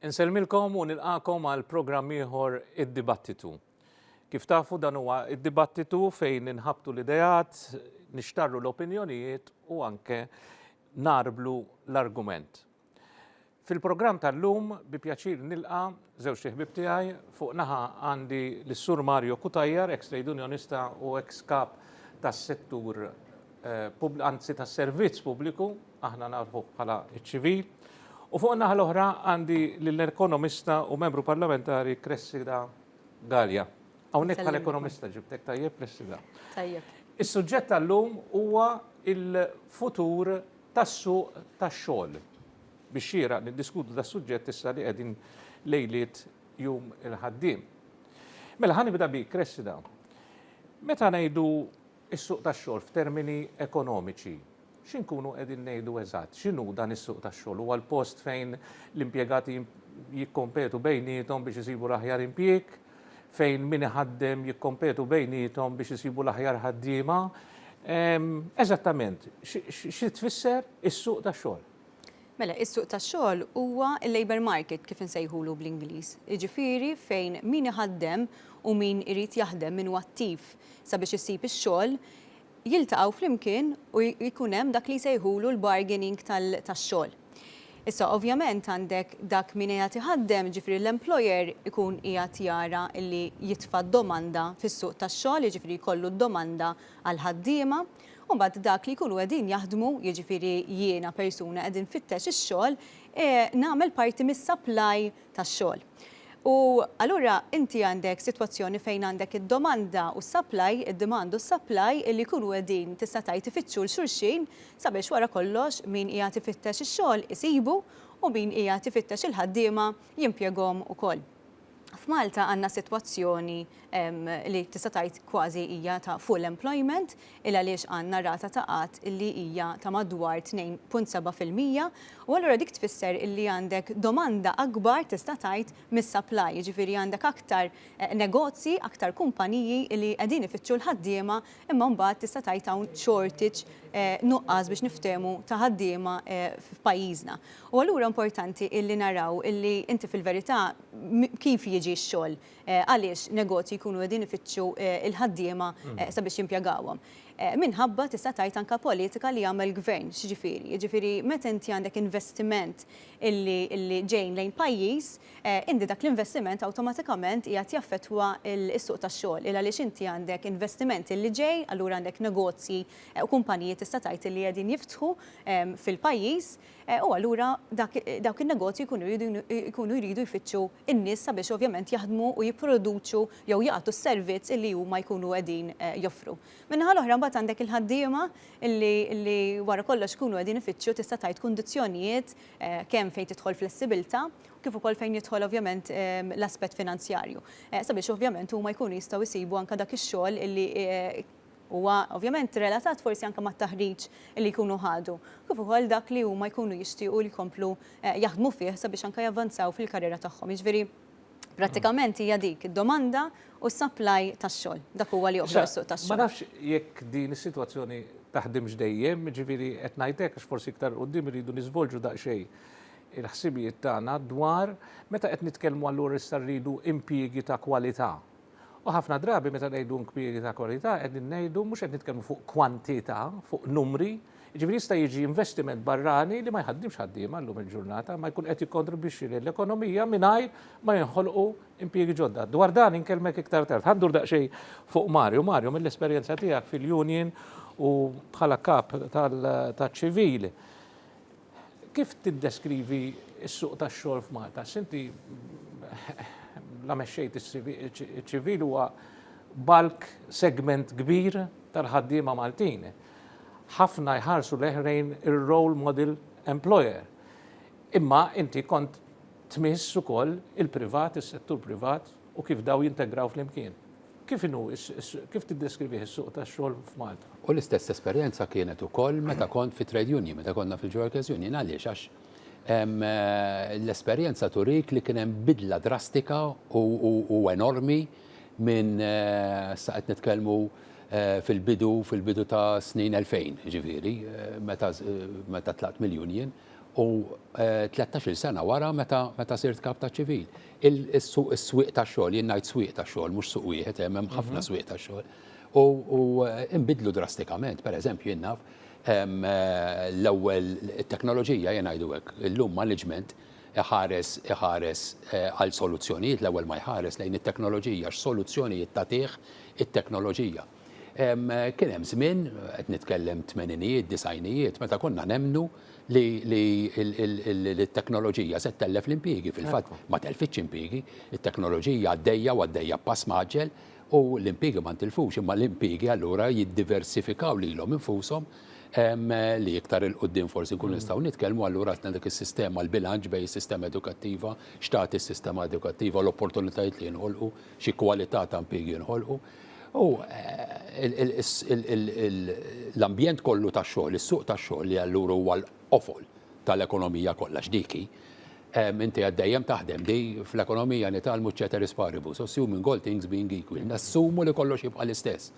Inselmilkom u nilqakom għal programm ieħor id-dibattitu. Kif tafu dan huwa id-dibattitu fejn inħabtu l-idejat, nixtarru l-opinjonijiet u anke narblu l-argument. Fil-programm tal-lum bi pjaċir nilqa żewġ ħbib tiegħi fuq naħa għandi l-Sur Mario Kutajjar, ex-trade unionista u ex-kap tas-settur anzi tas-servizz pubbliku, aħna nafu bħala ċ-ċivil. U fuq naħa l-oħra għandi l-ekonomista u membru parlamentari Cressida Gallia. Hawnhekk bħal-ekonomista ġibtek tajjeb Cressida. Tajjeb. Is-suġġett tal-lum huwa il-futur tas-suq tax-xogħol. Biex xira niddiskutu das-suġġett issa li qegħdin lejliet jum il-ħaddiem. Mela ħanibda bik Cressida. Meta ngħidu is-suq tax-xogħol f'termini ekonomiċi, x'inkunu qegħdin ngħidu eżatt? X'inhu dan is-suq tax-xogħol? Huwa l-post fejn l-impjegati jikkompetu bejniethom biex isibu l-aħjar impjieg, fejn min iħaddem jikkompetu bejniethom biex isibu l-aħjar ħaddiema. Eżattament, xi tfisser is-suq tax-xogħol? Mela, is-suq tax-xogħol huwa l-labor market kif insejħulu bl-Ingliż. Jiġifieri fejn min iħaddem u min irid jaħdem min huwa attiv sabiex isib ix-xogħol jiltaqgħu flimkien u jkun hemm dak li jsejħulu l-bargaining tax-xogħol. Issa ovvjament għandek dak min qiegħed iħaddem, ġifieri l-employer ikun qiegħed jara li jitfa' domanda fis-suq tax-xogħol, jiġifieri jkollu d-domanda għal ħaddiema, u mbagħad dak li jkunu qegħdin jaħdmu, jiġifieri jiena persuna qegħdin fittex ix-xogħol, nagħmel parti mis-supply tax-xogħol. U allura inti għandek sitwazzjoni fejn għandek id-domanda u s-supply, id-demand u s-supply illi jkunu qegħdin tista' tgħid ifittxu l-xulxin sabiex wara kollox min qiegħed ifittex ix-xogħol isibu u min qiegħed ifittex il-ħaddiema jimpjegahom ukoll. F'Malta għandna sitwazzjoni li tista' tgħid kważi hija ta' full employment il għaliex għandna rata ta' qatt illi hija ta' madwar 2.7%, u allura dik tfisser illi għandek domanda akbar tista' tgħid mis-supply, jiġifieri għandek aktar negozji, aktar kumpaniji li qegħdin ifittxu l-ħaddiema imma mbagħad tista' tgħid hawn shortage nuqqas biex niftehmu ta' ħaddiema f'pajjiżna. U allura importanti illi naraw illi inti fil-verità kif jiġi x-xogħol għaliex negozji jkunu qegħdin ifittxu il-ħaddiema sabiex jimpjegawhom. Minħabba tista' tgħid anke politika li jagħmel gvern, x'jiġifieri. Jiġifieri meta inti għandek investiment illi ġejn lejn pajjiż, inti dak l-investiment awtomatikament qiegħed jaffettwa s-suq tax-xogħol. Għaliex inti għandek investiment illi ġej, allura għandek negozji u kumpaniji tista' tgħid li qegħdin jiftħu fil-pajjiż, u allura dawk in-negozji jkunu jridu jfittxu in-nies sabiex ovvjament jaħdmu u jipproduċu jew jagħtu s-servizz illi huma jkunu qegħdin joffru. Minnaħa l-oħra mbagħad għandek il-ħaddiema illi wara kollox ikunu qegħdin ifittxu tista' tgħid kundizzjonijiet kemm fejn tidħol flessibilità kif ukoll fejn jidħol ovvjament l-aspett finanzjarju. Sabiex ovvjament huma jkunu jistgħu jsibu anke dak ix-xogħol illi huwa ovvjament relatat forsi anke mat-taħriġ li jkunu ħadu. Kif ukoll dak li huma jkunu jixtiequ li jkomplu jaħdmu fih sabiex anke javvanzaw fil-karriera tagħhom. Jiġifieri prattikament hija dik id-domanda u s-supply tax-xogħol. Dak huwa li joħroġ suq tax-xogħol. Ma nafx jekk din is-sitwazzjoni taħdimx dejjem, ġifieri qed ngħidlek għax forsi iktar quddiem iridu niżvolġu daqsxejn il-ħsibijiet tagħna dwar meta qed nitkellmu allura issa rridu impjiegi ta' kwalità. U ħafna drabi meta ngħidu impjiegi ta' kwalità qegħdin ngħidu mhux qed nitkellmu fuq kwantità, fuq numri, jiġifieri jista' jiġi investiment barrani li ma jħaddimx ħaddiema llum il-ġurnata, ma jkun qed jikkontribwixxi lill-ekonomija mingħajr ma jinħolqu impjiegi ġodda. Dwar dan inkellmek iktar tard. Ħandur daqsxejn fuq Mario. Mario mill-esperjenza tiegħek fil-union u bħala kap tal-ċivili. Kif tiddeskrivi s-suq tax-xogħol f'Malta? Sinti la mexxejt iċ-ċivil huwa bulk segment kbir tal-ħaddiema Maltin. Ħafna jħarsu leħrejn ir-role model employer. Imma inti kont tmiss ukoll il-privat, is-settur privat u kif daw jintegraw flimkien. Kif tiddeskrivi s-suq tax-xogħol f'Malta? U l-istess esperjenza kienet ukoll meta kont fi trade union, meta konna fil-Workers Union, għaliex għax l-esperjenza turik li kien hemm bidla drastika u enormi minn sa qed nitkellmu fil-bidu ta' snin 2000, ġifieri, meta tlaqt mill-Union, u 13 sena wara meta sirt kap ta' ċivil. Is-swieq ta' xogħol, jien ngħid swieq ta' xogħol, mhux suq wieħed, hemm ħafna swieq ta' xogħol. U inbidlu drastikament, pereżempju jien naf l-ewwel it-teknoloġija jien ngħidu hekk, illum management iħares għal soluzzjonijiet, l-ewwel ma jħares lejn it-teknoloġija, x'soluzzjonijiet tagħtih it-teknoloġija. Kien hemm żmien qed nitkellem tmeninijiet, disajnijiet, meta konna nemmnu li l-teknoloġija se tellef l-impjiegi, fil-fatt ma telfitx impjiegi, it-teknoloġija għaddejja u għaddejja pass maġġel u l-impjiegi ma ntilfux, imma l-impjiegi allura jiddiversifikaw lilhom infushom li iktar il-qoddim forsi nkunu nistgħu nitkellmu allura għandna dik is-sistema l-bilanċ bejn is-sistema edukattiva, x'tagħti is-sistema edukattiva, l-opportunitajiet li jinħolqu, xi kwalità ta' impjiegi jinħolqu. U l-ambjent kollu ta' xogħol, is-suq ta' xogħol li allura huwa l-qofol tal-ekonomija kollha x'diki. Inti għaddejjem taħdem di fl-ekonomija nitalmu ceteris paribus, assuming all things being equal. Nassumu li kollox jibqa' l-istess.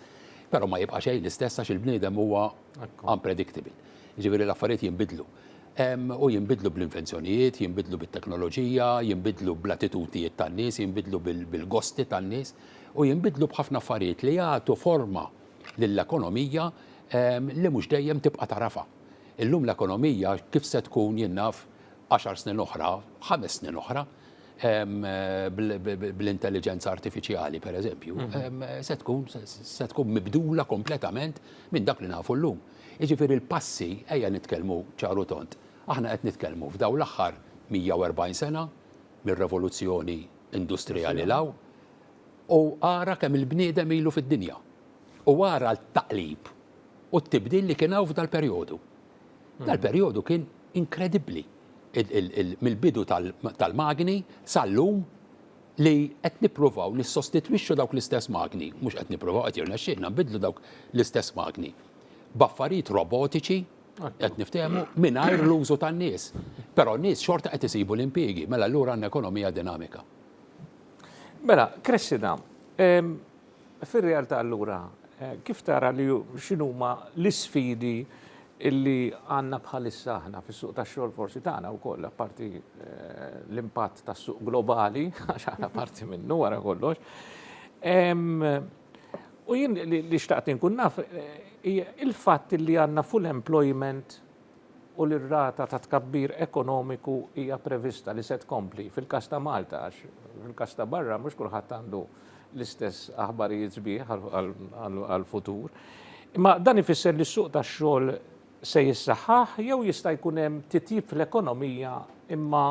Però ma jibqa' xejn l-istess għax il-bniedem huwa unpredictable. Jiġifieri l-affarijiet jinbidlu. U jinbidlu bl-invenzjonijiet, jinbidlu bit-teknoloġija, jinbidlu bl-attitudnijiet tan-nies, jinbidlu bil-gosti tan-nies u jinbidlu b'ħafna affarijiet li jagħtu forma lill-ekonomija li mhux dejjem tibqa' tarafha. Illum l-ekonomija kif se tkun jien naf 10 snin oħra, 5 snin oħra, bl-intelligenza artifiċjali pereżempju, se tkun mibdula kompletament minn dak li nafu llum. Jiġifieri il-passi ejja nitkellmu ċaru tont. Aħna qed nitkellmu f'dawn l-aħħar 140 sena mir-revoluzzjoni industrijali law u ara kemm il-bniedem ilu fid-dinja. U ara l-taqlib u t-tibdil li kien hawn f'dal-perjodu. Dal-perjodu kien inkredibbli. Mill-bidu tal-magni sal-lum li qed nippruvaw nissostitwixxu dawk l-istess magni, mhux qed nippruvaw qed jirnexxielna nbidlu dawk l-istess magni. B'affarijiet robotiċi qed niftehmu mingħajr l-użu tan-nies. Però n-nies xorta qed isibu l-impjiegi, mela allura għandna ekonomija dinamika. Mela, Cressida, fir-realtà allura kif tara li x'inhuma l-isfidi illi għandna bħalissa aħna fis-suq tax-xogħol forsi tagħna wkoll apparti l-impatt tas-suq globali għax aħna parti minnu wara kollox. U jien li xtaqt inkun naf il-fatt li għandna full employment u l-rata ta' tkabbir ekonomiku hija prevista li se tkompli fil-każ ta' Malta għax fil-każ ta' barra mhux kulħadd għandu l-istess aħbarijiet sbieħ għall-futur. Imma dan ifisser li s-suq tax-xogħol se jissaħħaħ jew jista' jkun hemm titjib fl-ekonomija imma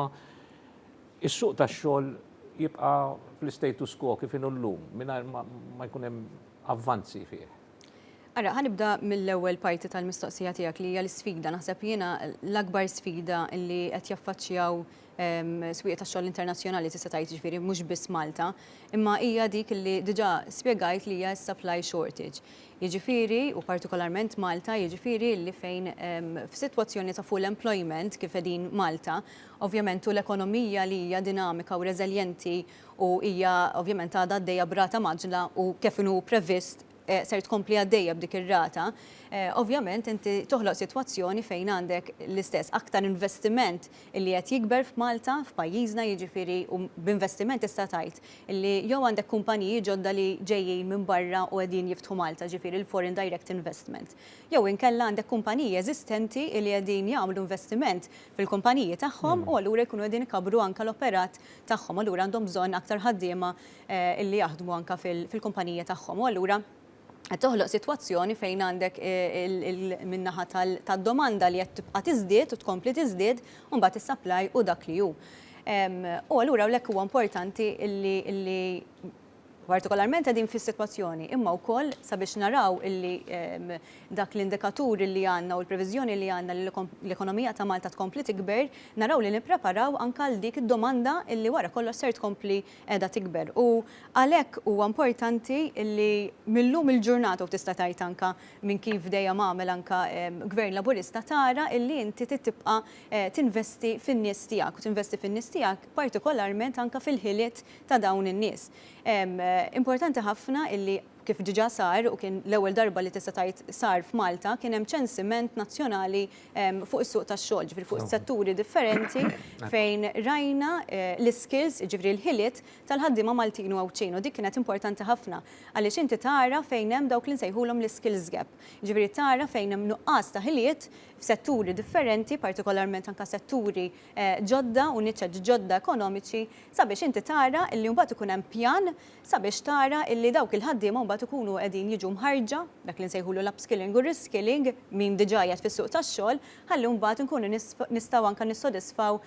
is-suq tax-xogħol jibqa' fl-status quo kif inhu llum mingħajr ma jkun hemm avvanzi fih. Ara, ħanibda mill-ewwel parti tal-mistoqsija tiegħek li hija l-isfida. Naħseb jiena l-akbar sfida li qed jaffaċċjaw swieq tax-xogħol internazzjonali tista' tgħid jiġifieri mhux biss Malta, imma hija dik li diġà spjegajt li hija supply shortage. Jiġifieri u partikolarment Malta, jiġifieri li fejn f'sitwazzjoni ta' full employment kif qegħdin Malta, ovvjament l-ekonomija li hija dinamika u reżiljenti u hija ovvjament għadha għaddejja brata maġla u kif inhu previst ser tkompli għaddejja b'dik ir-rata, ovvjament inti toħloq sitwazzjoni fejn għandek l-istess aktar investiment li qed jikber f'Malta, f'pajjiżna jiġifieri u b'investiment tista' tgħid illi jew għandek kumpaniji ġodda li ġejjin minn barra u qegħdin jiftħu Malta, ġifieri l-foreign direct investment. Jew inkella għandek kumpaniji eżistenti li qegħdin jagħmlu investiment fil-kumpaniji tagħhom u allura jkunu qegħdin ikabru anke l-operat tagħhom, allura għandhom bżonn aktar ħaddiema li jaħdmu anke fil-kumpaniji tagħhom. U allura toħloq sitwazzjoni fejn għandek min-naħa tad-domanda li qed tibqa' tiżdied u tkompli tiżdied u mbagħad is-supply u dak li hu. U allura hawnhekk huwa importanti li partikolarment qegħdin fis-sitwazzjoni imma wkoll sabiex naraw illi dak l-indikatur li għandna u l-previżjoni li għandna li l-ekonomija ta' Malta tkompli tikber, naraw li nippreparaw anke għal dik id-domanda illi wara kollox ser tkompli qiegħda tikber. U għalhekk huwa importanti illi millum il-ġurnata u tista' tgħid anke minn kif dejjem għamel anke Gvern Laburista tara illi inti tibqa' tinvesti fin-nies tiegħek u tinvesti fin-nies tiegħek partikolarment anke fil-ħiliet ta' dawn in-nies. Importanti ħafna illi kif ġiġa sar u kien l-ewwel darba li tista' tgħid sar f'Malta kien hemm ċensiment nazzjonali fuq is-suq tax-xogħol, ġifieri fuq setturi differenti fejn rajna l-skills, ġifieri l-ħiliet tal-ħaddiema Maltin u Awċin u dik kienet importanti ħafna għaliex inti tara fejn hemm dawk li nsejħulhom l-skills gap. Ġifieri tara fejn hemm nuqqas ta' ħiliet f'setturi differenti, partikolarment anke setturi ġodda u niċċeġ ġodda ekonomiċi sabiex inti tara illi mbagħad ikun hemm pjan sabiex tara illi dawk il-ħaddiema mbagħad ikunu qegħdin jiġu mħarġa dak li nsejħulu l-upskilling u reskilling min diġà qiegħed fis-suq tax-xogħol, ħalli mbagħad inkunu nistgħu anke nissodisfaw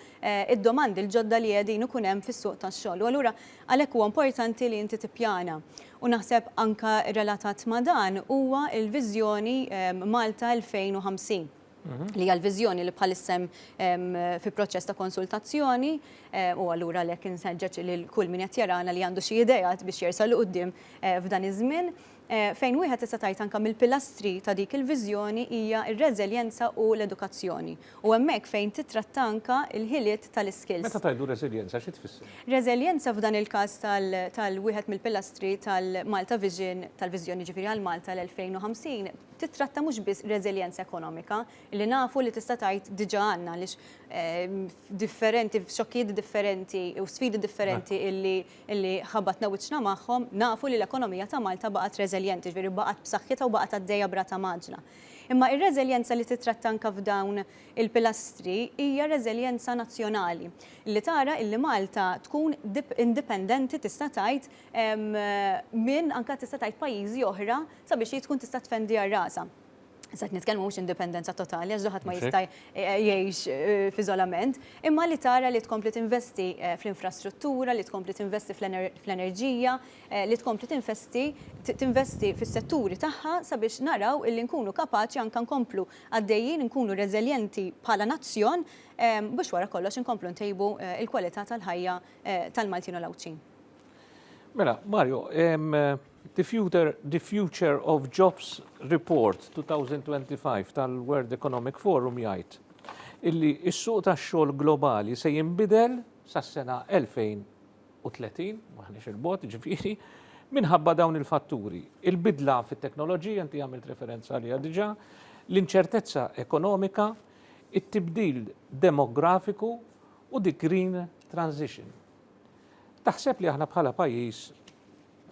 id-domandi l-ġodda li qegħdin ikun hemm fis-suq tax-xogħol. U allura għalhekk huwa importanti li inti tippjana. U naħseb anke relatat ma' dan huwa l-viżjoni Malta 2050. Li hija l-viżjoni li bħalissem fi proċess ta' konsultazzjoni u allura lek inseġġeġ lil kull min qed jarana li għandu xi idejat biex jersal quddiem f'dan iż-żmien fejn wieħed tista' tgħid anke mill-pilastri ta' dik il-viżjoni hija r-reżiljenza u l-edukazzjoni. U hemmhekk fejn titratta anke l-ħiliet tal-iskills. Meta tgħidu reżiljenza xi tfisser? Reżiljenza f'dan il-każ tal-wieħed mill-pilastri tal-Malta Vision, tal-viżjoni ġifieri għal Malta l-2050, titratta mhux biss reżiljenza ekonomika li nafu li tista' tgħid diġà għandna għaliex differenti, xokkijiet differenti u sfidi differenti illi ħabatna wiċċna magħhom, nafu li l-ekonomija ta' Malta baqgħet reżiljenti, ġifieri baqgħet b'saħħitha u baqgħet għaddejja brata maġla. Imma ir-reżiljenza li titratta anke f'dawn il-pilastri hija reżiljenza nazzjonali. Li tara illi Malta tkun indipendenti tista' tgħid minn anke tista' tgħid pajjiżi oħra sabiex tkun tista' tfendi rasa. Sat nitkellmu mhux indipendenza totali għax ħadd ma jista' jgħix f'iżolament, imma li tara li tkompli tinvesti fl-infrastruttura, li tkompli tinvesti fl-enerġija, li tkompli tinvesti fis-setturi tagħha sabiex naraw illi nkunu kapaċi anke nkomplu għaddejjin, nkunu reżiljenti bħala nazzjon biex wara kollox inkomplu ntejbu il-kwalità tal-ħajja tal-Maltin u l-Awċin. Mela, Mario, The Future of Jobs Report 2025 tal-World Economic Forum jgħid illi s-suq tax-xogħol globali se jinbidel sas-sena 2030, maħniex il-bot, ġifieri, minħabba dawn il-fatturi. Il-bidla fit-teknoloġija, inti għamilt referenza għaliha diġà, l-inċertezza ekonomika, it-tibdil demografiku u dik green transition. Taħseb li aħna bħala pajjiż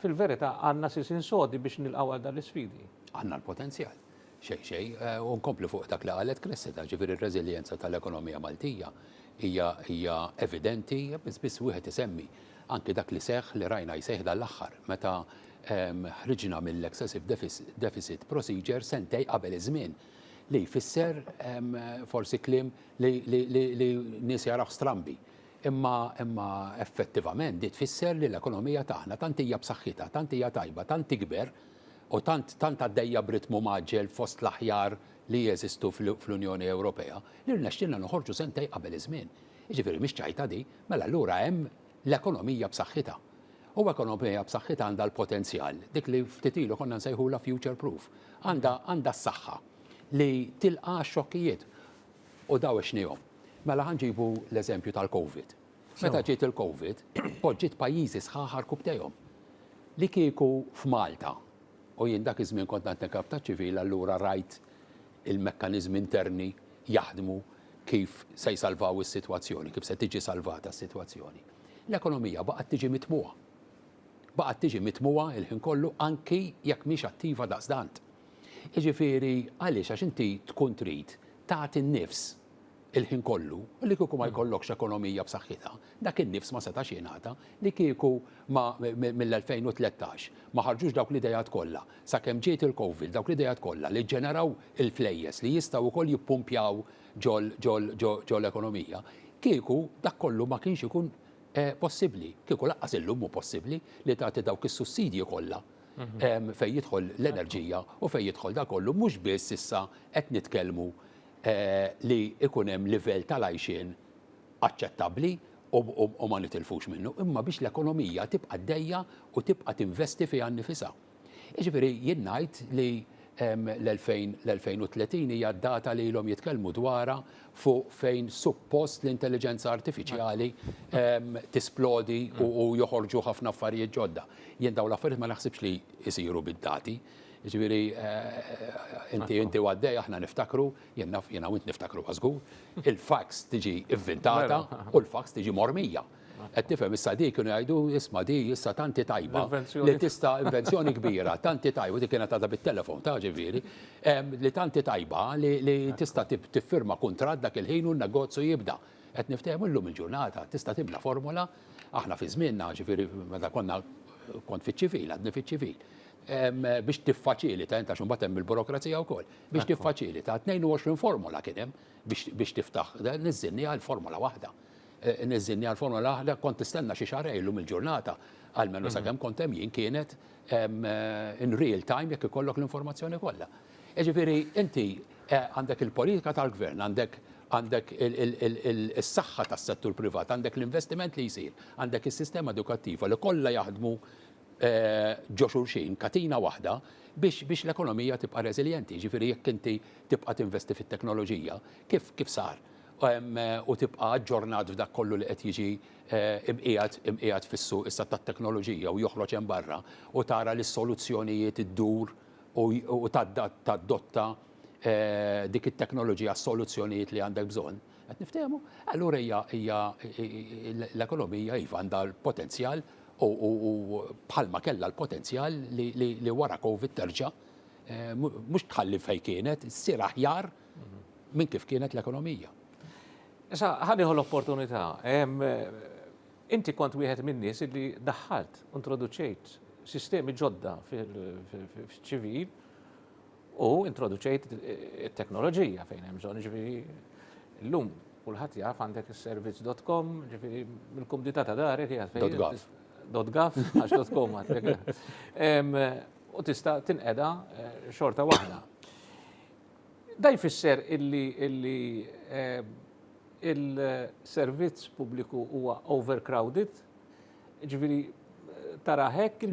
fil-verità għandna sisin sodi biex nilqgħu għal dan l-isfidi. Għandna l-potenzjal. Xej, u nkomplu fuq dak li qalet Cressida, ġifieri r-reżiljenza tal-ekonomija Maltija hija evidenti, biss wieħed isemmi anke dak li seħħ li rajna jseħħ dal-aħħar meta ħriġna mill-excessive deficit procedure sentej qabel iż-żmien li jfisser forsi kliem li nies jaraw strambi. Imma effettivament di tfisser li l-ekonomija tagħna tant hija b'saħħitha, tant hija tajba, tant tikber u tant għaddejja b'ritmu maġġel fost l-aħjar li jeżistu fl-Unjoni Ewropea li rnexxilna noħorġu sentej qabel iż-żmien. Jiġifieri mhix ċajta di, mela allura hemm l-ekonomija b'saħħitha. U ekonomija b'saħħitha għandha l-potenzjal, dik li ftit ilu konna nsejħula future proof, għandha s-saħħa li tilqa' xokkijiet u daw x'nihom. Mela ħanġibu l-eżempju tal-Covid. Meta ġiet il-Covid, poġġiet pajjiżi sħaħar kubtejhom. Li kieku f'Malta, u jien dak iż-żmien kont għand kap ta' ċivil, allura rajt il-mekkaniżmi interni jaħdmu kif se jsalvaw is-sitwazzjoni, kif se tiġi salvata s-sitwazzjoni. L-ekonomija baqgħet tiġi mitmuha. Baqgħet tiġi mitmuha il-ħin kollu anki jekk mhix attiva daqsdant. Jiġifieri għaliex għax inti tkun trid tagħti n-nifs il-ħin kollu, li kieku ma jkollokx ekonomija b'saħħitha, dak in-nifs ma setax jingħata li kieku mill-2013 ma ħarġux dawk l-idejat kollha. Sakemm ġiet il-Covid, dawk l-idejat kollha li ġeneraw il-flejjes li jistgħu wkoll jippumpjaw ġol l-ekonomija, kieku dak kollu ma kienx ikun possibbli. Kieku laqqas illum hu possibbli li tagħti dawk is-sussidji kollha fejn jidħol l-enerġija u fejn jidħol dak kollu mhux biss issa qed nitkellmu li ikun hemm livell tal-għajxien aċċettabbli u ma nitilfux minnu, imma biex l-ekonomija tibqa' dejja u tibqa' tinvesti fiha nnifisha. Jiġifieri jien ngħid li l-2030 hija data li l-om jitkellmu dwarha fuq fejn suppost l-intelligenza artifiċjali tisplodi u joħorġu ħafna affarijiet ġodda. Jien dawn l-affarijiet ma naħsibx li jisiru bid-dati. Ġifieri inti għaddej aħna niftakru, jiena u int niftakru għażgur, il-fax tiġi inventata u l-fax tiġi mormija. Qed tifhem issa dik kienu jgħidu isma' di issa tanti tajba li tista' invenzjoni kbira, tanti tajba dik kienet għadha bit-telefon ta' ġifieri, li tanti tajba li tista' tiffirma kuntratt dak il-ħin u n-negozju jibda. Qed niftehmu llum il-ġurnata tista' tibla formula aħna fi żmienna ġifieri meta kont fiċ-ċivil, għadni fiċ-ċivil. Biex tiffaċilita, enta xumbat hemm il-burokrazija wkoll, biex tiffaċilita 22 formula kien hemm biex tiftaħ, niżżinni għal formula waħda. Niżżinni għal formula waħda kont tistenna xi xahar illum il-ġurnata għalmenu sakemm kont hemm jien kienet in real time jekk ikollok l-informazzjoni kollha. Ġifieri inti għandek il-politika tal-gvern, għandek is-saħħa tas-settur privat, għandek l-investiment li jsir, għandek is-sistema edukattiva li kollha jaħdmu ġo xulxin, katina waħda biex l-ekonomija tibqa' reżiljenti. Ġifieri jekk inti tibqa' tinvesti fit-teknoloġija, kif sar? U tibqa' aġġornat f'dak kollu li qed jiġi imqiegħed fis-suq issa tat-teknoloġija u joħroġ hemm barra u tara li s-soluzzjonijiet iddur u tadotta dik it-teknoloġija s-soluzzjonijiet li għandek bżonn. Qed niftehmu? Allura hija l-ekonomija iva għandha l-potenzjal u bħalma kellha l-potenzjal li wara Covid terġa' mhux tħalli fejn kienet, issir aħjar minn kif kienet l-ekonomija. Issa ħanieħu l-opportunità. Inti kont wieħed min-nies li daħħalt, introduċejt sistemi ġodda fil-ċivil u introduċejt it-teknoloġija fejn hemm bżonn. Ġifieri llum kulħadd jaf għandek is-servizz.com, ġifieri mill-kumdità ta' darek jgħid .gov, għax .com u tista' tinqeda xorta waħda. Da jfisser illi il-servizz pubbliku huwa overcrowded, ġifieri tara hekk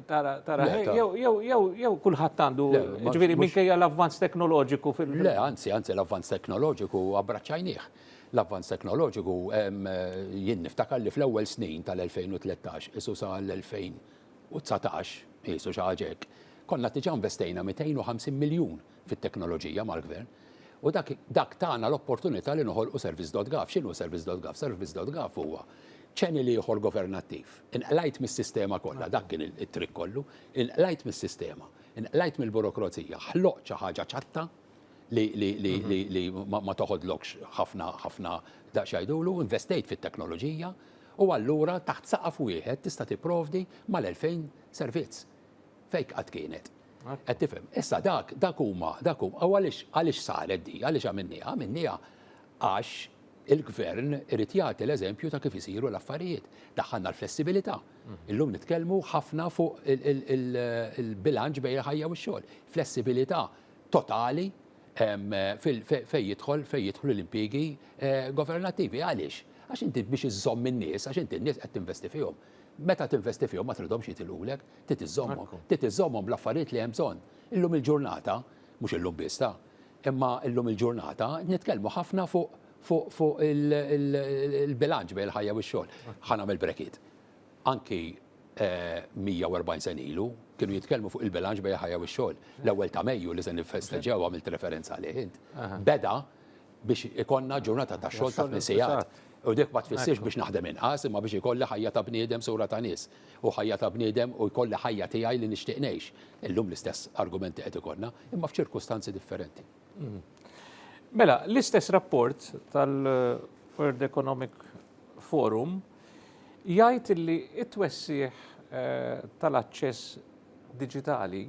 tara hekk jew kulħadd għandu ġifieri minkejja l-avvanz teknoloġiku fil- Le, anzi l-avvanz teknoloġiku abbraċċajnieh. L-avvanz teknoloġiku jien niftakar li fl-ewwel snin tal-2013 isu sa l-2019 isu xi ħaġa hekk, konna diġà investejna 250 miljun fit-teknoloġija mal-gvern. U dak tagħna l-opportunità li noħolqu service.gov. X'inhu service.gov? Service.gov huwa ċenil ieħor governattiv. Inqlajt mis-sistema kollha, dak kien it-trikk kollu, inqlajt mis-sistema, inqlajt mill-burokrazija, ħloq xi ħaġa ċatta li ma toħodlokx ħafna daqsxajdulu, investejt fit-teknoloġija u allura taħt saqaf wieħed tista' tipprovdi mal-2000 servizz. Fejn qatt kienet. Qed tifhem, issa dak huma u għaliex saret di, għaliex għamilniha għax il-gvern irid jagħti l-eżempju ta' kif isiru l-affarijiet. Daħħalna l-flessibilità. Illum nitkellmu ħafna fuq il-bilanċ bejn il-ħajja u x-xogħol. Flessibilità totali fejn jidħlu l-impjiegi governattivi. Għaliex? Għax inti biex iżomm in-nies, għax inti n-nies qed tinvesti fihom. Meta tinvesti fihom ma tridhomx jitilulek, titiżommhom bl-affarijiet li hemm bżonn. Illum il-ġurnata, mhux illum biss imma illum il-ġurnata nitkellmu ħafna fuq il-bilanċ bejn il-ħajja u x-xogħol. Ħanagħmel brekit. Anki 140 sen ilu kienu jitkellmu fuq il-bilanċ bejn il-ħajja u x-xogħol. L-ewwel ta' Mejju li se niffesteġġew għamilt referenza għalih int. Beda biex ikonna ġurnata ta' xogħol ta' 8 sigħat. U dik ma tfissirx biex naħdem inqas, imma biex ikolli ħajja ta' bniedem sura ta' nies. U ħajja ta' bniedem u jkolli ħajja tiegħi li nixtieq ngħix. Illum l-istess argumenti qed ikollna, imma f'ċirkustanzi differenti. Mela, l-istess rapport tal-World Economic Forum jgħid li it-twessieħ tal-aċċess diġitali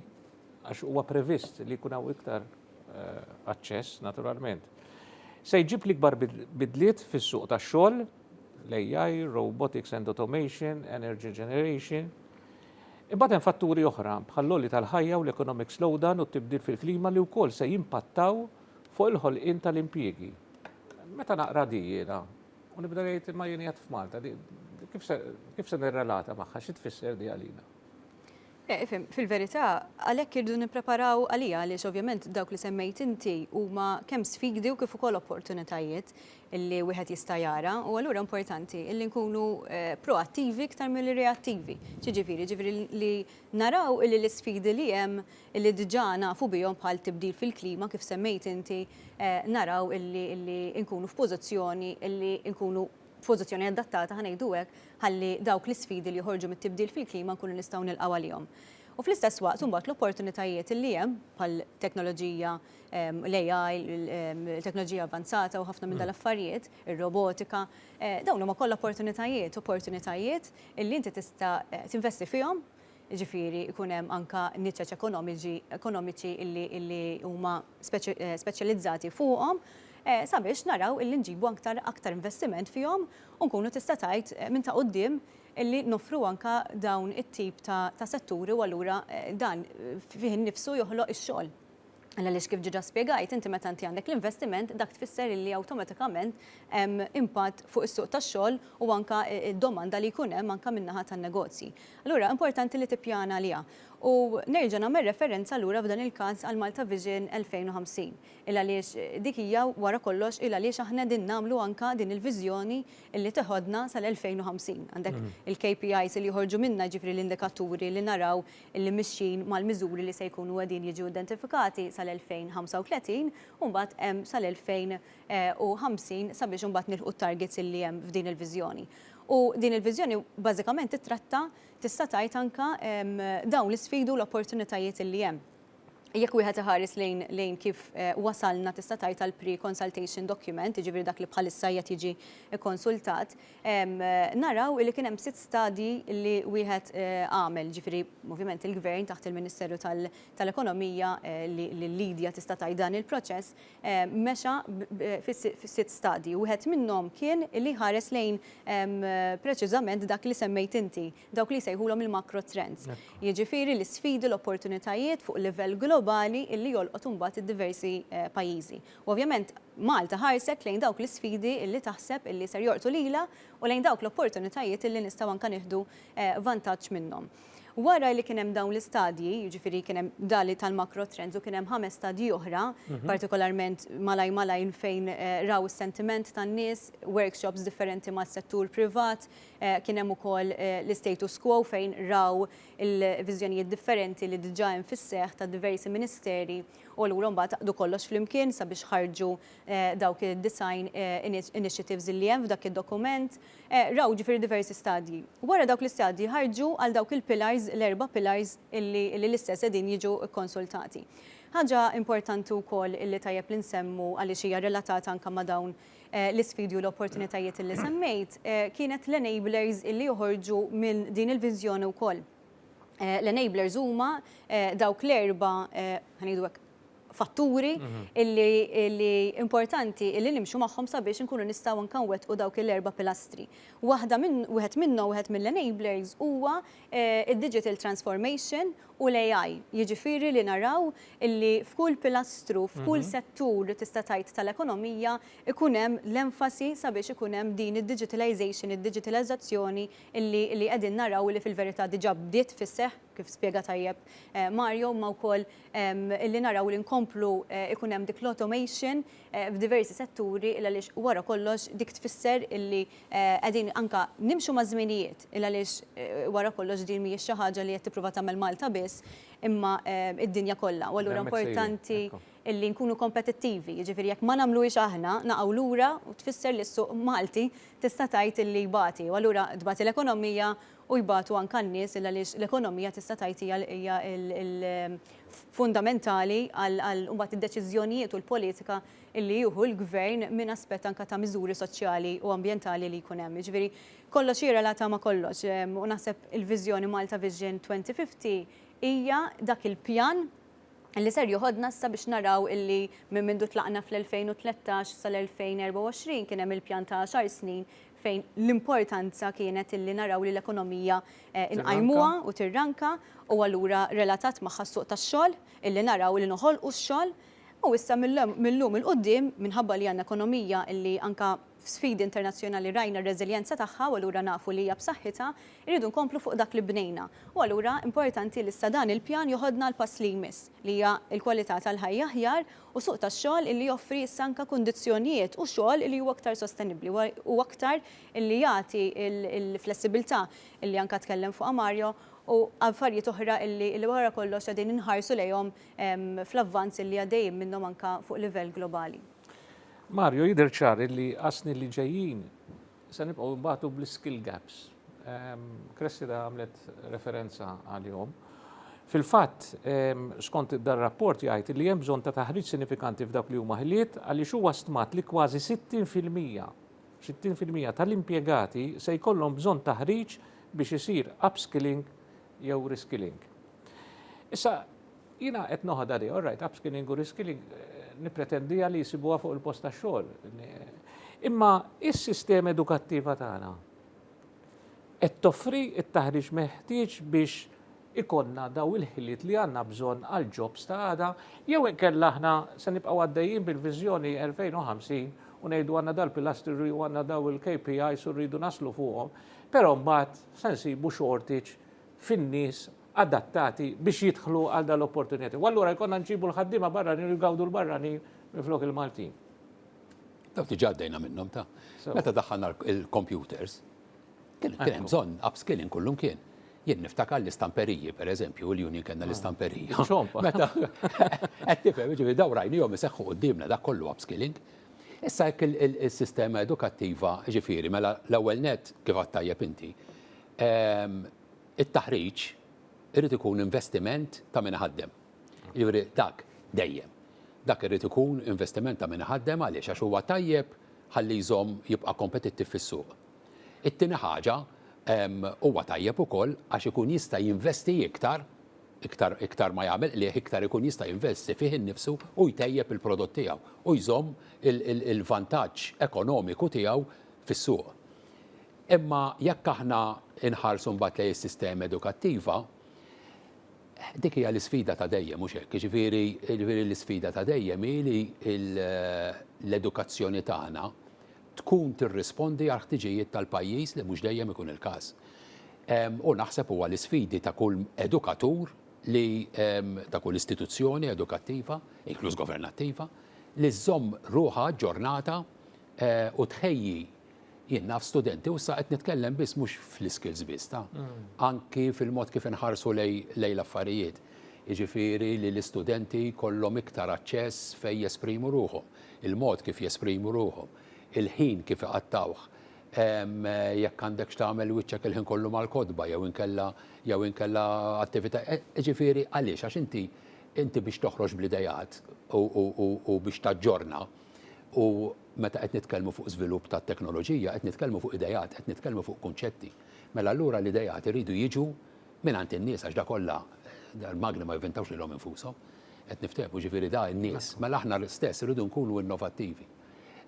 għax huwa previst li jkun hawn iktar aċċess naturalment. Se jġib li kbar bidliet fis-suq tax-xogħol, l-AI, robotics and automation, energy generation. Imbagħad hemm fatturi oħra bħall-logħli tal-ħajja u l-economic slowdown u t-tibdil fil-klima li wkoll se jimpattaw fuq il-ħolqien tal-impjiegi. Meta naqra di jiena, u nibda ngħid ma jien qiegħed f'Malta, kif se nirrelata magħha, xi tfisser di għalina? Fil-verità, għalhekk irdu nippreparaw għalija għaliex ovvjament dawk li semmejt inti huma kemm sfidi u kif ukoll opportunitajiet illi wieħed jista' jara u allura importanti illi nkunu proattivi iktar milli reattivi. Ġifieri li naraw illi l-isfidi li hemm illi diġà nafu bihom bħal tibdil fil-klima kif semmejt inti naraw illi nkunu f'pożizzjoni illi nkunu f'pożizzjoni adattata ħanejdu hekk ħalli dawk l-isfidi li joħorġu mit-tibdil fil-klima nkunu nistgħu nilqgħu għalihom. U fl-istess waqt imbagħad l-opportunitajiet li hemm bħal teknoloġija l-AI, il-teknoloġija avanzata u ħafna minn dal-affarijiet, ir-robotika, dawn huma kollha opportunitajiet illi inti tista' tinvesti fihom, ġifieri jkun hemm anke niċċeċ ekonomiċi illi huma speċjalizzati fuqhom sabiex naraw illi nġibu aktar investiment fihom u nkunu tista' tgħid minn ta' quddiem illi noffru anke dawn it-tip ta' setturi u allura dan fih innifsu joħloq ix-xogħol. Għaliex kif ġiġa spjegajt, inti meta inti għandek l-investiment, dak tfisser illi awtomatikament hemm impatt fuq is-suq tax-xogħol u anke d-domanda li jkun hemm anke min-naħa tan-negozji. Allura importanti li tippjana għaliha. U nerġa' nagħmel referenza lura f'dan il-każ għal Malta Vision 2050. Il għaliex dik hija wara kollox il għaliex aħna din nagħmlu anke din il-viżjoni illi teħodna sal-2050. Għandek il-KPIs li joħorġu minna ġifri l-indikaturi li naraw illi mixin mal-miżuri li se jkunu għedin jiġu identifikati sal-2035 u mbagħad hemm sal-2050 sabiex mbagħad nilħu targets illi hemm f'din il-viżjoni. U din il-viżjoni bażikament titratta tista' tgħid anke dawn l-isfidu u l-opportunitajiet illi hemm. Jekk wieħed iħares lejn kif wasalna tista' tgħid għal pre-consultation document, jiġifieri dak li bħalissa qed jiġi konsultat, naraw li kien hemm 6 stadji li wieħed għamel, ġifieri ovvjament il-Gvern taħt il-Ministeru tal-Ekonomija li Lidja tista' tgħid dan il-proċess mexa fis-6 stadji. Wieħed minnhom kien li ħares lejn preċiżament dak li semmejt inti, dawk li jsejħulhom il-macro trends. Jiġifieri l-isfidi l-opportunitajiet fuq livell globali illi jolqot imbagħad id-diversi pajjiżi. U ovvjament Malta ħarsek lejn dawk l-isfidi illi taħseb illi ser jorqtu lilha u lejn dawk l-opportunitajiet illi nistgħu anke nieħdu vantaġġ minnhom. Wara li kien hemm dawn l-istadji, jiġifieri kien hemm dali tal-macro trends u kien hemm 5 stadji oħra, partikolarment malajn fejn raw is-sentiment tan-nies, workshops differenti mas-settur privat, kien hemm ukoll l-status quo fejn raw il-viżjonijiet differenti li diġà hemm fis-seħħ ta' diversi ministeri u allura mbagħad taqdu kollox flimkien sabiex ħarġu dawk id-design initiatives li hemm f'dak id-dokument, raw ġifieri diversi stadji. Wara dawk l-istadji ħarġu għal dawk il-pillars l-4 pillars illi l-istess qegħdin jiġu konsultati. Ħaġa importanti wkoll illi tajjeb li nsemmu għaliex hija relatata anke ma' dawn l-isfidi u l-opportunitajiet illi semmejt kienet l-enablers illi joħorġu minn din il-viżjoni wkoll. L-enablers huma dawk l-4 ħanidu hekk fatturi illi importanti illi nimxu magħhom sabiex inkunu nistgħu anke nwettqu dawk il-4 pilastri. Wieħed mill-enablers huwa id-digital transformation u l-AI. Jiġifieri li naraw illi f'kull pilastru, f'kull settur li tista' tgħid tal-ekonomija ikun hemm l-enfasi sabiex ikun hemm din id-digitalization, id-digitalizzazzjoni illi qegħdin naraw li fil-verità diġà bdiet fis-seħħ kif spjega tajjeb Mario ma wkoll illi naraw li nkomplu ikun hemm dik l-automation f'diversi setturi għaliex wara kollox dik tfisser illi qegħdin anke nimxu ma' żminijiet għaliex wara kollox din mhijiex xi ħaġa li qed tipprova tagħmel Malta biss imma id-dinja kollha. U allura importanti illi nkunu kompetittivi, jiġifieri jekk ma nagħmluhiex aħna naqgħu lura u tfisser li s-suq Malti tista' tgħid illi jbati. U allura tbati l-ekonomija u jbatu anke n-nies għaliex l-ekonomija tista' tgħid hija fundamentali għal mbagħad id-deċiżjonijiet u l-politika illi jieħu l-gvern minn aspett anke ta' miżuri soċjali u ambjentali li jkun hemm. Jiġifieri kollox jirrelata ma' kollox u naħseb il-viżjoni Malta Vision 2050 hija dak il-pjan li ser joħodna issa biex naraw illi minn mindu tlaqna fl-2013 sal-2024 kien hemm il-pjan ta' 10 snin fejn l-importanza kienet illi naraw li l-ekonomija inqajmuha u tirranka u allura relatat magħha s-suq tax-xogħol illi naraw li noħolqu x-xogħol u issa mill-lum il-qudiem minħabba li għandna ekonomija illi anka f'sfidi internazzjonali rajna r-reżiljenza tagħha u allura nafu li hija b'saħħitha, irridu nkomplu fuq dak li bnejna. U allura importanti li issa dan il-pjan joħodna l-pass li jmiss li hija l-kwalità tal-ħajja aħjar u suq tax-xogħol illi joffri issa anke kundizzjonijiet u xogħol li huwa aktar sostenibbli u aktar illi jagħti l-flessibilità illi anke tkellem fuqha Mario u affarijiet oħra illi wara kollox qegħdin inħarsu lejhom fl-avvanz illi għaddejjin minnhom anke fuq livell globali. Mario, jidher ċar li qasni li ġejjin se nibqgħu nbagħtu bl-skill gaps. Cressida għamlet referenza għalihom. Fil-fatt, skont dar rapport jgħid li hemm bżonn ta' taħriġ sinifikanti f'dawk li huma ħiliet għaliex huwa stmat li kważi 60% tal-impjegati se jkollhom bżonn taħriġ biex isir upskilling jew reskilling. Issa, jiena qed noħodha di, all right, upskilling u reskilling nipretendija li jisibuha fuq il-post tax-xogħol. Imma is-sistema edukattiva tagħna qed toffri t-taħriġ meħtieġ biex ikonna daw il-ħiliet li għandna bżonn għal jobs ta' għada, jew inkella aħna se nibqgħu għaddejjin bil-viżjoni 2050 u ngħidu għandna dal-pilastri u għandna daw il-KPIs u rridu naslu fuqhom, però mbagħad se nsibu shortage fin-nies adattati biex jidħlu għal dal-opportunità. U allura jkollna nġibu l-ħaddiema barrani u jgawdu l-barrani minflok il-Maltin. Daw tiġà għaddejna minnhom ta'. Meta daħħalna il-computers, kien hemm bżonn upskilling kullum kien. Jien niftakar l-istamperiji, pereżempju, l-Union kellna l-istamperija. Meta qed tifhem, ġifieri daw rajnihom iseħħu qudiemna dak kollu upskilling. Issa hekk il-sistema edukattiva, ġifieri, mela l-ewwel net kif għattajjeb inti. It-taħriġ irrid ikun investiment ta' min ħaddem. Jiġifieri dak dejjem. Dak irrid ikun investiment ta' min ħaddem għaliex għax huwa tajjeb ħalli jżomm jibqa' kompetittiv fis-suq. It-tieni ħaġa huwa tajjeb ukoll għax ikun jista' jinvesti iktar ma jagħmel li iktar ikun jista' jinvesti fih innifsu u jtejjeb il-prodott tiegħu u jżomm il-vantaġġ ekonomiku tiegħu fis-suq. Imma jekk aħna inħarsu mbagħad lejn is-sistema edukattiva, dik hija l-isfida ta' dejjem mhux hekk. Ġifieri l-isfida ta' dejjem hi li l-edukazzjoni tagħna tkun tirrispondi għal ħtiġijiet tal-pajjiż li mhux dejjem ikun il-każ. U naħseb huwa l-isfidi ta' kull edukatur li ta' kull istituzzjoni edukattiva, inkluż governattiva, li żomm ruħha ġurnata u tħejji jien naf studenti u sa qed nitkellem biss mhux fl-skills biss ta' anki fil-mod kif inħarsu lej l-affarijiet. Jiġifieri li l-istudenti kollhom iktar aċċess fejn jesprimu ruhom, il-mod kif jesprimu ruhom, il-ħin kif iqattawh. Jekk għandek x'tagħmel wiċċek il-ħin kollu mal-kodba jew inkella attività. Jiġifieri għaliex għax inti biex toħroġ bl-idejat u biex taġġorna u meta qed nitkellmu fuq żvilupp tat-teknoloġija, qed nitkellmu fuq idejat, qed nitkellmu fuq kunċetti. Mela allura l-idejat iridu jiġu mingħand in-nies għax da kollha l-magni ma jivventawx lilhom infushom. Qed niftehmu ġifieri da n-nies, mela aħna stess iridu nkunu innovattivi.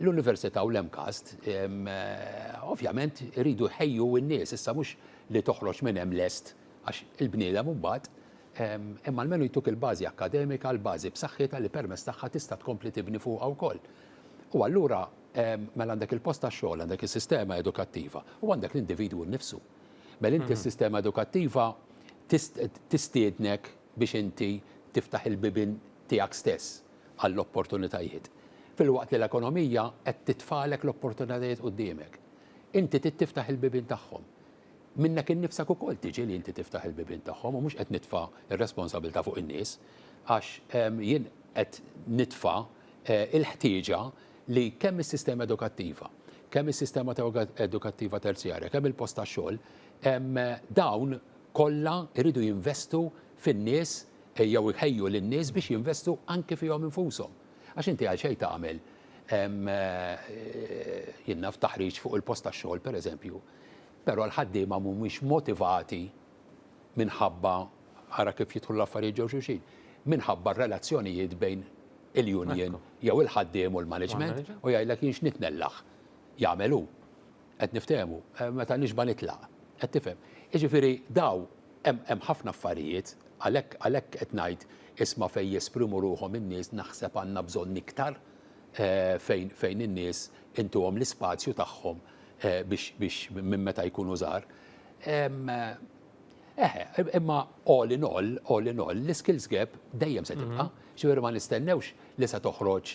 L-Università u l-MCAST ovvjament iridu ħejju n-nies issa mhux li toħroġ minn hemm lest għax il-bniedem mbagħad imma almenu jtuk il-bażi akademika, l-bażi b'saħħitha li permezz tagħha tista' tkompli tibni fuqha wkoll. U allura mela għandek il-post tax-xogħol, għandek is-sistema edukattiva u għandek l-individwu nnifsu. Mela inti s-sistema edukattiva tistiednek biex inti tiftaħ il-bibin tiegħek stess għall-opportunitajiet. Fil-waqt li l-ekonomija qed titfalek l-opportunitajiet quddiemek. Inti tiftaħ il-bibin tagħhom. Minnek innifsek ukoll tiġi li inti tiftaħ il-bibin tagħhom u mhux qed nitfa' ir-responsabilità fuq in-nies għax jien qed nitfa' il-ħtieġa li kemm is-sistema edukattiva, kemm is-sistema edukattiva terzjarja, kemm il-post tax-xogħol, dawn kollha jridu jinvestu fin-nies jew iħejju lin-nies biex jinvestu anke fihom infushom. Għax inti għal xejn tagħmel jien naf taħriġ fuq il-post tax-xogħol pereżempju, però l-ħaddiema mhumiex motivati minħabba ara kif jidħlu l-affarijiet ġew xulxin, minħabba r-relazzjonijiet bejn il-union jew il-ħaddiem u l-management u jgħidlek jienx nitnellaħ jagħmelu qed niftehmu meta nixba nitlaq qed tifhem. Jiġifieri daw hemm ħafna affarijiet għalhekk qed ngħid isma' fejn jesprimu ruhom in-nies naħseb għandna bżonn iktar fejn in-nies intuhom l-ispazju tagħhom biex minn meta jkunu żgħar. Imma all in all, l-skills gap dejjem se tibqa', xiwieru ma nistennewx li se toħroġ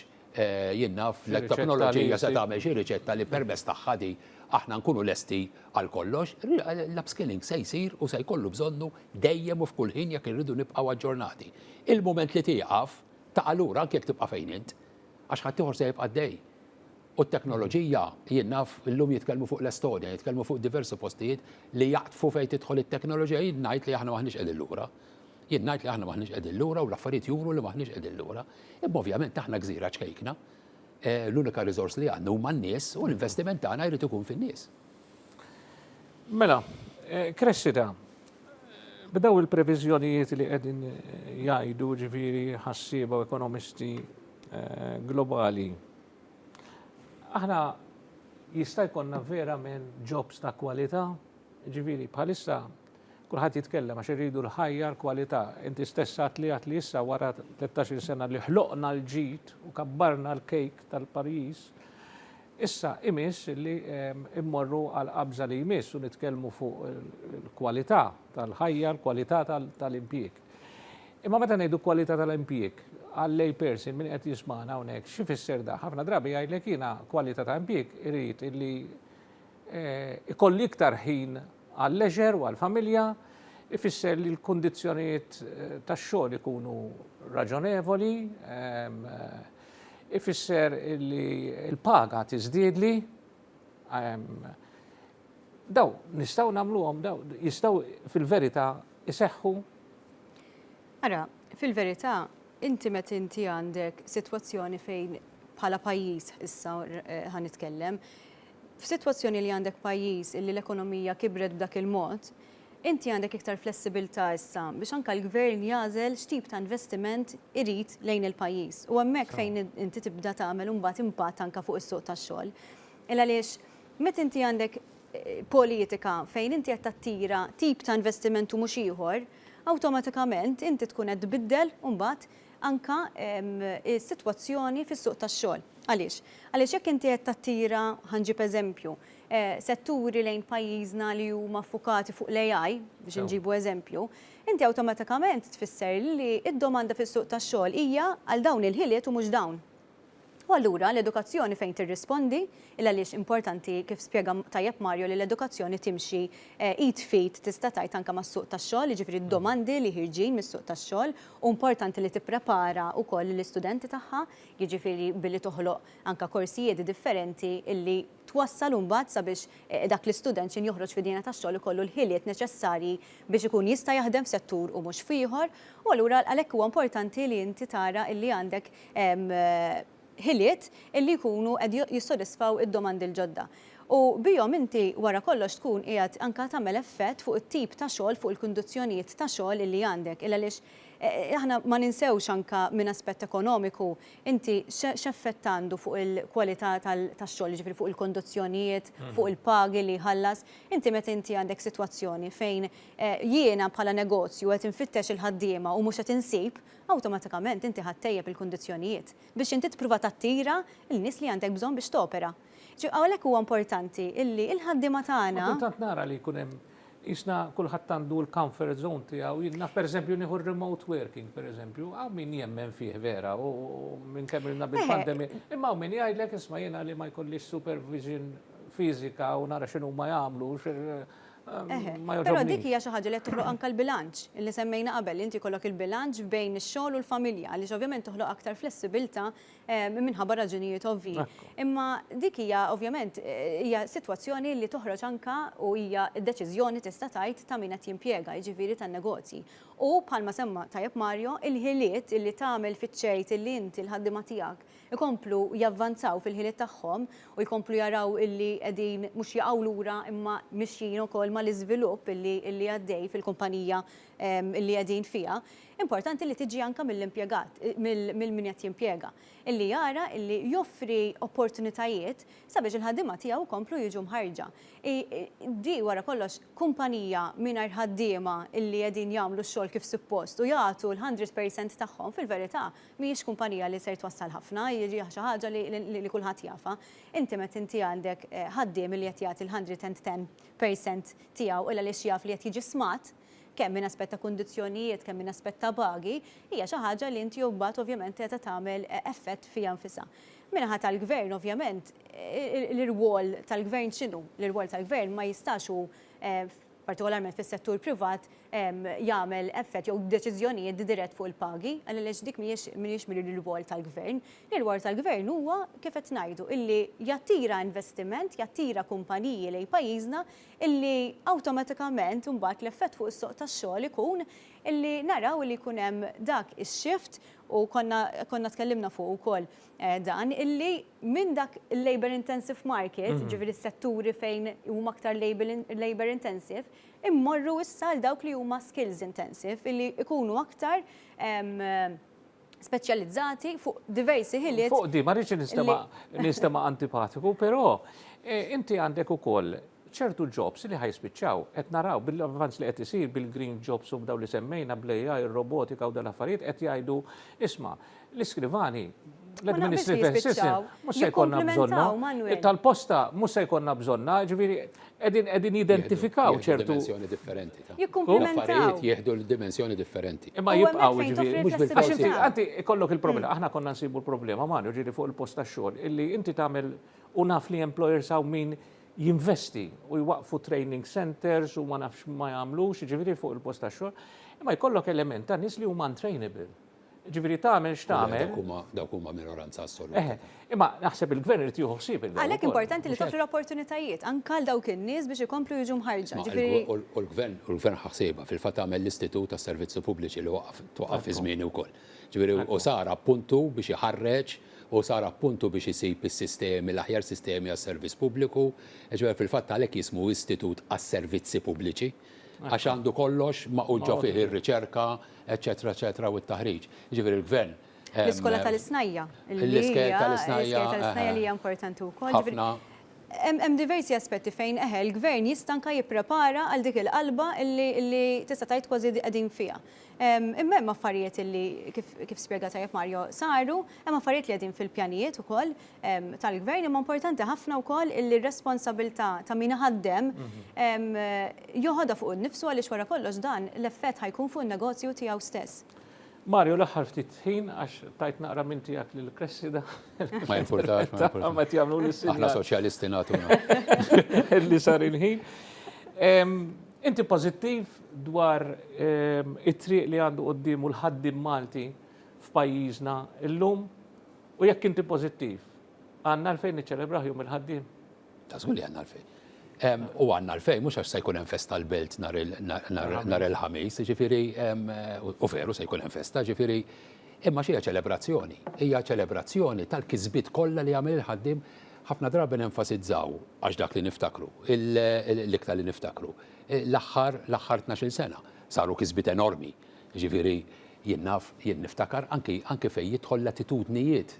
jinnaf l-teknoloġija se tagħmel xi riċetta li permezz tagħha di aħna nkunu lesti għal kollox, l-upskilling se jsir u se jkollu bżonnu dejjem u f'kull ħin jekk irridu nibqgħu aġġornati. Il-mument li tieqaf ta' lura anke jekk tibqa' fejn int, għax ħadd ieħor se jibqa' dej. U t-teknoloġija jinnaf illum jitkellmu fuq l-Estonja, jitkellmu fuq diversi postijiet li jaqtfu fejn tidħol it-teknoloġija jien ngħid li aħna maħniex qegħdin lura. Jien ngħid li aħna maħniex qegħdin lura u l-affarijiet juru li maħniex qegħdin lura. Imma ovvjament aħna gżira ċkejkna. L-unika riżors li għandna huma n-nies u l-investiment tagħna jrid ikun fin-nies. Mela, Cressida, b'daw il-previżjonijiet li qegħdin jgħidu ġifieri ħassieba u ekonomisti globali, aħna jista' jkollna verament jobs ta' kwalità, ġifieri bħalissa kulħadd jitkellem għax iridu l-ħajja l-kwalità. Inti stess għat li issa wara 13 sena li ħloqna l-ġid u kabbarna l-kejk tal-Pariż, issa imiss li immorru għal qabża li jmiss u nitkellmu fuq il-kwalità tal-ħajja, l-kwalità tal-impjieg. Imma meta ngħidu kwalità tal-impjieg għal-lej person minn qed jismana hawnhekk xi fisser da? Ħafna drabi jgħidlek jiena kwalità ta' impjieg irid illi ikolli iktar ħin għal-leġer u għal-familja, ifisser li l-kondizzjonijiet tax-xogħol ikunu raġonevoli, ifisser li l-paga tiżdiedli. Daw nistgħu nagħmluhom, daw jistgħu fil-verità iseħħu. Ara, fil-verità, inti meta inti għandek sitwazzjoni fejn bħala pajjiż issa ħanitkellem, f'sitwazzjoni li għandek pajjiż illi l-ekonomija kibret b'dak il-mod, inti għandek iktar flessibilità issa biex anke l-gvern jażel x'tip ta' investiment irid lejn il-pajjiż. U hemmhekk fejn inti tibda tagħmel imbagħad impatt anke fuq is-suq tax-xogħol. Illa għaliex meta inti għandek politika fejn inti qed tattira tip ta' investiment u mhux ieħor, awtomatikament inti tkun qed tbiddel mbagħad anke is-sitwazzjoni fis-suq tax-xogħol. Għaliex? Għaliex jekk inti qed tattira ħanġib eżempju, setturi lejn pajjiżna li huma affukati fuq l-AI, biex nġibu eżempju, inti awtomatikament tfisser li id-domanda fis-suq tax-xogħol hija għal dawn il-ħiliet u mhux dawn. U allura l-edukazzjoni fejn tirrispondi, illa għaliex importanti kif spjega tajjeb Mario li l-edukazzjoni timxi id fit tista' tgħid anke mas-suq tax-xogħol, jiġifieri d-domandi li ħirġin mis-suq tax-xogħol, u importanti li tipprepara wkoll l-istudenti tagħha, jiġifieri billi toħloq anke korsijiet differenti illi twassal mbagħad sabiex dak l-istudent x'in joħroġ fid-dinja tax-xogħol ikollu l-ħiliet neċessarji biex ikun jista' jaħdem f'settur u mhux f'ieħor, u allura għalhekk huwa importanti li inti tara illi għandek ħiliet illi jkunu qed jissodisfaw id-domandi l-ġodda. U bihom inti wara kollox tkun qiegħed anke tagħmel effett fuq it-tip ta' xogħol, fuq il-kundizzjonijiet ta' xogħol illi għandek. Illa għaliex aħna ma ninsewx anke minn aspett ekonomiku, inti x'effett għandu fuq il-kwalità tax-xogħol, jiġifieri fuq il-kondizzjonijiet, fuq il-pagi li ħallas. Inti meta inti għandek sitwazzjoni fejn jiena bħala negozju qed infittex il-ħaddiema u mhux qed insib, awtomatikament inti ħattejjeb il-kundizzjonijiet biex inti tippruva tattira l-nies li għandek bżonn biex topera. Għalhekk huwa importanti illi il-ħaddiema tagħna. Kuntant nara li jkun hemm isna kulħadd għandu l-comfort zone tiegħu, jiena pereżempju nieħu remote working pereżempju, għaw min jemmen fih vera u minn kemm ilna bil-pandemija. Imma min jgħidlek isma' jiena li ma jkollix supervision fiżika u nara x'inhu ma jagħmlu Però dik hija xi ħaġa li qed toħloq anke l-bilanċ illi semmejna qabel, inti jkollok il-bilanċ bejn ix-xogħol u l-familja għaliex ovvjament toħloq aktar flessibilità minħabba raġunijiet ovvji. Imma dik hija ovvjament hija sitwazzjoni li toħroġ anke u hija d-deċiżjoni tista' tgħid ta' min qed jimpjega, jiġifieri tan-negozji. U bħalma semma tajjeb Mario, il-ħiliet illi tagħmel fiċ-ċejt illi inti l-ħaddiema tiegħek ikomplu javvanzaw fil-ħiliet tagħhom u jkomplu jaraw illi qegħdin mhux jaqgħu lura imma mixjin ukoll mal-iżvilupp illi għaddej fil-kumpanija li qegħdin fiha, importanti li tiġi anke mill-impjegat, mill-min qed jimpjega, illi jara illi joffri opportunitajiet sabiex il-ħaddiema tiegħu komplu jiġu mħarġa. Di wara kollox kumpanija mingħajr ħaddiema illi qegħdin jagħmlu x-xogħol kif suppost u jagħtu l-100% tagħhom fil-verità mhijiex kumpanija li se twassal ħafna, jiġi xi ħaġa li kulħadd jafa. Inti meta inti għandek ħaddiem li qed jagħti l-110% tiegħu illa li jaf li qed jiġi smat, kemm minn aspett ta' kundizzjonijiet, kemm minn aspett ta' pagi, hija xi ħaġa li inti mbagħad ovvjament qed tagħmel effett fiha nfisha. Minnaħa tal-gvern ovvjament l-irwol tal-gvern x'inhu? L-irwol tal-gvern ma jistax hu partikolarment fis-settur privat jagħmel effett jew deċiżjonijiet dirett fuq il-pagi, għaliex dik mhijiex mill-irwol tal-gvern. L-irwol tal-gvern huwa kif qed ngħidu illi jattira investiment, jattira kumpaniji lejn pajjiżna illi awtomatikament imbagħad l-effett fuq is-suq tax-xogħol ikun illi naraw li jkun hemm dak ix-shift u konna tkellimna fuq ukoll dan illi minn dak il-labor intensive market, ġifieri s-setturi fejn huma aktar labor intensive, immorru issa għal dawk li huma skills intensive illi ikunu aktar speċjalizzati fuq diversi ħiliet. Fuq di, ma rridx nistema' antipatiku, però inti għandek ukoll ċertu jobs li ħajspiċċaw, qed naraw bil-avvanz li qed isir bil-green jobs u b'daw li semmejna bl-AI, ir-robotika u dal-affarijiet qed jgħidu isma' l-iskrivani l-administrative assistant mhux se jkollna bżonna, tal-posta mhux se jkollna bżonna, ġifieri qegħdin jidentifikaw ċertu dimensjoni differenti. Jikkumplementaw. Jieħdu l-dimensjoni differenti. Imma jibqgħu ġifieri mhux bil-faċli. Anti ikollok il-problema, aħna konna nsibu l-problema Manu ġifieri fuq il-post tax-xogħol illi inti tagħmel u naf li employers hawn min jinvesti u jwaqfu training centers u ma nafx ma jagħmlux, ġifieri fuq il-post tax-xogħol, imma jkollok element ta' nies li huma untrainable. Ġifieri tagħmel x'tagħmel. Dawk huma minoranza assoluta. Imma naħseb il-gvern irid jieħu ħsieb il-gvern. Għalhekk importanti li toffri l-opportunitajiet anke għal dawk in-nies biex ikomplu jiġu mħarġa. U l-gvern ħaħsiebha fil-fatt għamel l-Istitut tas-Servizzi Pubbliċi li waqaf fi żmieni wkoll. Ġifieri u sar appuntu biex iħarreġ u sar appuntu biex isib is-sistemi, l-aħjar sistemi għas-servizz pubbliku, ġifieri fil-fatt għalhekk jismu Istitut għas-Servizzi Pubbliċi, għax għandu kollox maquġġa fih ir-riċerka, eċetera, u t-taħriġ. Ġifieri il-gvern. L-iskola tal-isnajja. L-iskola tal-isnajja li hija importanti wkoll. Hemm diversi aspetti fejn il-gvern jistanka jipprepara għal dik il-qalba illi tista' tgħid kważi qegħdin fiha. Imma hemm affarijiet illi kif spjega tajjeb Mario saru, hemm affarijiet li qegħdin fil-pjanijiet ukoll tal-gvern, imma importanti ħafna wkoll illi r-responsabilità ta' min ħaddem joħodha fuq innifsu għaliex wara kollox dan l-effett ħajkun fuq in-negozju tiegħu stess. Mario, l-aħħar ftit ħin għax tajt naqra minn tiegħek lill-Kressida. Ma jimpurtax, ma jimpurtax. Ma jagħmlu l-issinna. Aħna soċjalisti nagħtuna. Li sar il-ħin. Inti pożittiv dwar it-triq li għandu qoddimu l-ħaddim Malti f'pajjiżna illum u jekk inti pożittiv, għandna l-fejn niċċelebraw jum il-ħaddim? Ta' żgur li għandna l-fejn. U għandna l-fejn, mhux għax se jkun hemm festa l-belt nhar il-ħamis, ġifieri, u veru se jkun hemm festa, ġifieri, imma xi ċelebrazzjoni. Hija ċelebrazzjoni tal-kisbiet kollha li għamel il-ħaddim ħafna drabi nenfasizzaw għax dak li niftakru, l-iktar li niftakru. L-aħħar 12 sena saru kisbiet enormi. Ġifieri jien niftakar anke fejn jidħol l-attitudnijiet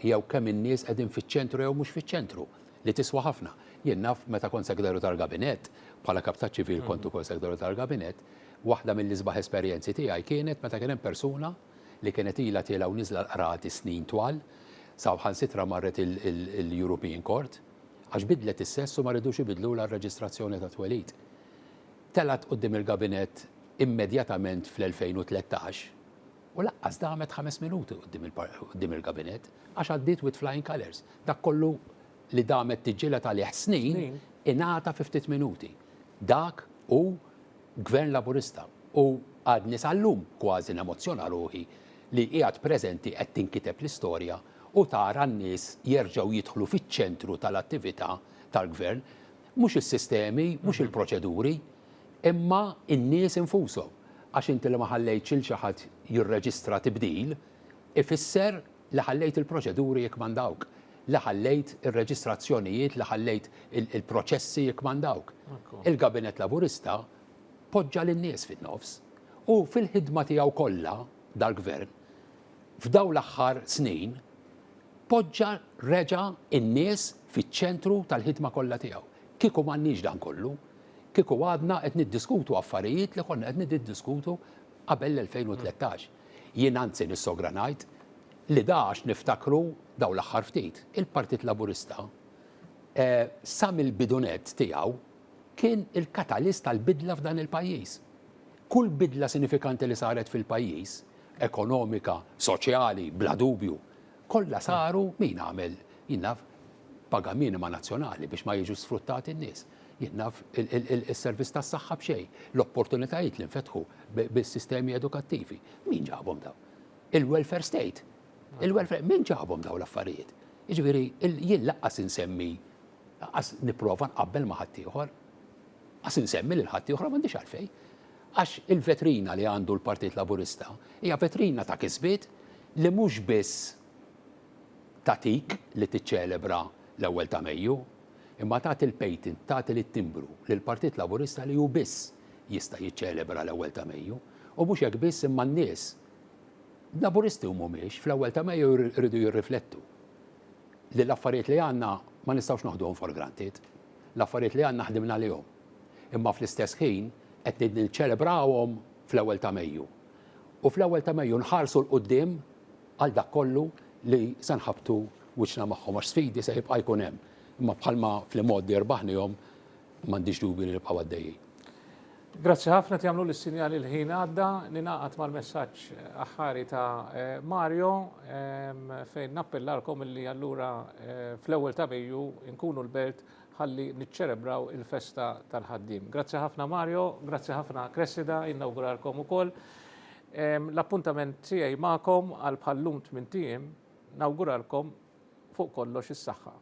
jew kemm in-nies qegħdin fiċ-ċentru jew mhux fiċ-ċentru li tiswa ħafna. Jien naf meta kont segretarju tal-Gabinett, bħala kapitat ċivil kont ukoll segretarju tal-Gabinett, waħda mill-isbaħ esperjenzi tiegħi kienet meta kien hemm persuna li kienet ilha tiela u niżla qrati snin twal, sawħansitra marret il-European Court, għax bidlet is-sess u ma rridux ibidlu l-reġistrazzjoni ta' twelid. Telat qudiem il-Gabinett immedjatament fl-2013 u laqqas damet 5 minuti qudiem il-Gabinett għax għaddiet with flying colors. Dak kollu li damet tiġġiela tal-jeħ snin ingħata 50 minuti. Dak u Gvern Laburista u għadni sal-lum kważi nemozzjona ruħi li qiegħed preżenti qed tinkiteb l-istorja u tara n-nies jerġgħu jidħlu fiċ-ċentru tal-attività tal-gvern, mhux is-sistemi, mhux il-proċeduri, imma n-nies infushom. Għax inti li ma ħallejtx il xi ħadd jirreġistra tibdil, ifisser li ħallejt il-proċeduri jekk m'għandawk, li ħallejt ir-reġistrazzjonijiet, li ħallejt il-proċessi jekk m'għandawk. Il-Gabinett Laburista poġġa lin-nies fin-nofs. U fil-ħidma tiegħu kollha dal-gvern, f'daw l-aħħar snin, poġġa reġa' in-nies fiċ-ċentru tal-ħidma kollha tiegħu. Kieku m'għandniex dan kollu, kieku għadna qed niddiskutu affarijiet li konna qed niddiskutu qabel l-2013. Jien anzi nissogra ngħid li dax niftakru daw l-aħħar ftit. Il-Partit Laburista sa mill-bidunet tiegħu kien il-katalist tal-bidla f'dan il-pajjiż. Kull bidla sinifikanti li saret fil-pajjiż, ekonomika, soċjali, bla dubju, kollha saru min għamel jinnaf paga minima nazzjonali biex ma jiġu sfruttati n-nies. Jinnaf il-servizz tas-saħħa b'xejn, l-opportunitajiet li nfetħu bis-sistemi edukattivi. Min ġabhom daw? Il-welfare state. Il-welfare, min ġabhom daw l-affarijiet? Jiġifieri jien laqqas insemmi, laqqas nipprova nqabbel ma' ħadd ieħor, qas insemmi lil ħadd ieħor m'għandix għalfejn. Għax il-vetrina li għandu l-Partit Laburista hija vetrina ta' kisbiet li mhux biss tatik li tiċċelebra l-ewwel ta' Mejju, imma tagħti il-patent, tagħti it-timbru lill-Partit Laburista li hu biss jista' jiċċelebra l-ewwel ta' Mejju, u mhux hekk biss imma n-nies Laburisti u mhumiex fl-ewwel ta' Mejju jridu jirriflettu li l-affarijiet li għandna ma nistgħux naħduhom for granted, l-affarijiet li għandna ħdimna lihom. Imma fl-istess ħin qed niċċelebrawhom fl-ewwel ta' Mejju. U fl-ewwel ta' Mejju nħarsu l-qudiem għal dak kollu li se nħabtu wiċċna magħhom għax sfidi se jibqa' jkun hemm. Imma bħalma fl-modi rbaħnihom m'għandix dubi li nibqgħu għaddejjin. Grazzi ħafna tjamlu l-sinjali l-ħin għadda, ninaqat mal-messaġġ aħħari ta' Mario fejn nappellarkom illi allura fl-ewwel ta' Mejju nkunu l-belt ħalli niċċelebraw il-festa tal-ħaddim. Grazzi ħafna Mario, grazzi ħafna Cressida, innawgurarkom ukoll. L-appuntament tiegħi magħkom għal bħallum 8 nawguralkom fuq kollox is-saħħa.